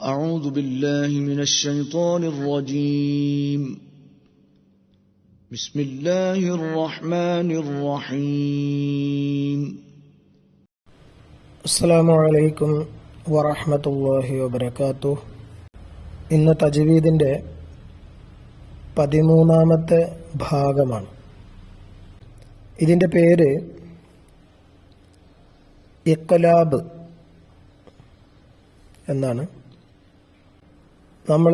أعوذ بالله من الشيطان الرجيم. بسم الله الرحمن الرحيم. السلام عليكم ورحمة الله وبركاته. ഇന്ന് തജ്വീദിൻ്റെ 13ാമത്തെ ഭാഗമാണ്. ഇതിൻ്റെ പേര് ഇഖ്ലാബ് എന്നാണ്. നമ്മൾ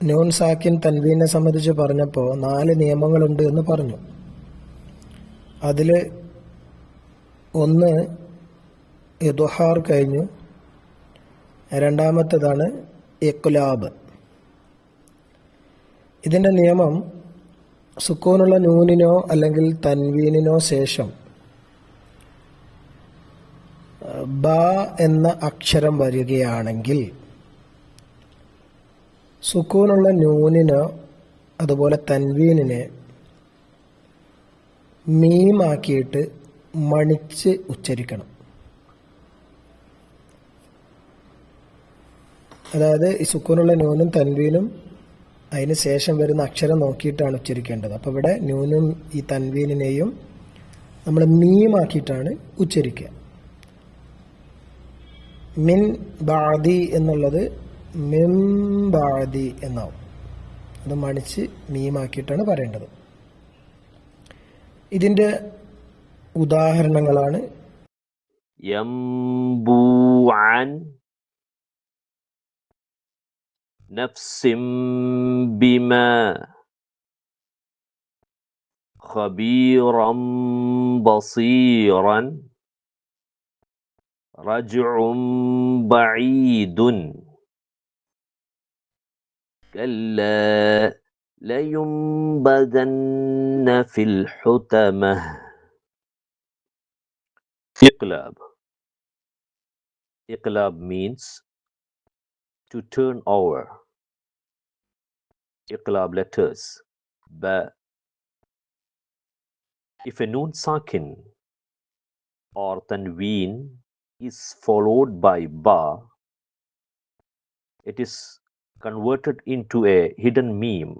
നൂൻ സാക്കിൻ തൻവീനെ സംബന്ധിച്ച് പറഞ്ഞപ്പോൾ 4 നിയമങ്ങളുണ്ട് എന്ന് പറഞ്ഞു. അതിൽ ഒന്ന് ഇദ്ഹാർ കഴിഞ്ഞു, രണ്ടാമത്തേതാണ് ഇഖ്ലാബ്. ഇതിൻ്റെ നിയമം സുക്കൂനുള്ള നൂനിനോ അല്ലെങ്കിൽ തൻവീനിനോ ശേഷം ബ എന്ന അക്ഷരം വരികയാണെങ്കിൽ സുക്കൂനുള്ള നൂനിനോ അതുപോലെ തൻവീനിനെ മീമാക്കിയിട്ട് മണിച്ച് ഉച്ചരിക്കണം. അതായത് ഈ സുക്കൂനുള്ള നൂനും തൻവീനും അതിന് ശേഷം വരുന്ന അക്ഷരം നോക്കിയിട്ടാണ് ഉച്ചരിക്കേണ്ടത്. അപ്പോൾ ഇവിടെ നൂനും ഈ തൻവീനിനെയും നമ്മൾ മീമാക്കിയിട്ടാണ് ഉച്ചരിക്കുക. മിൻ ബാദി എന്നുള്ളത് മിം ബാദി എന്നാവും. അത് മണിച്ച് മീമാക്കിയിട്ടാണ് പറയേണ്ടത്. ഇതിൻ്റെ ഉദാഹരണങ്ങളാണ് യംബൂഅൻ, നഫ്സിം ബിമാ, ഖബീറൻ ബസീറൻ, റജ്ഉൻ ബഈദുൻ, കല്ലാ ലയുംബദന്ന ഫിൽ ഹുതമഹ. Iqlab. Iqlab means to turn over. Iqlab letters. Ba. If a noon sakin or tanween is followed by ba, it is converted into a hidden meme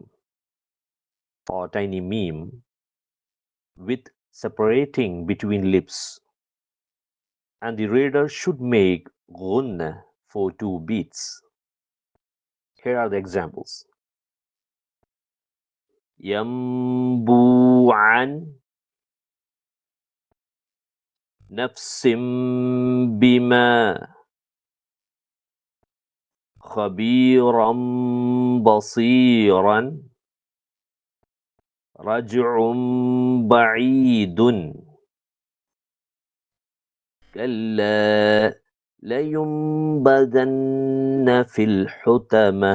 or tiny meme with separating between lips, and the reader should make ghunna for 2 beats. Here are the examples. Yambu'an, nafsim bima, khabiran basiran, raj'un ba'idun, كلا لينبذن في الحطمة.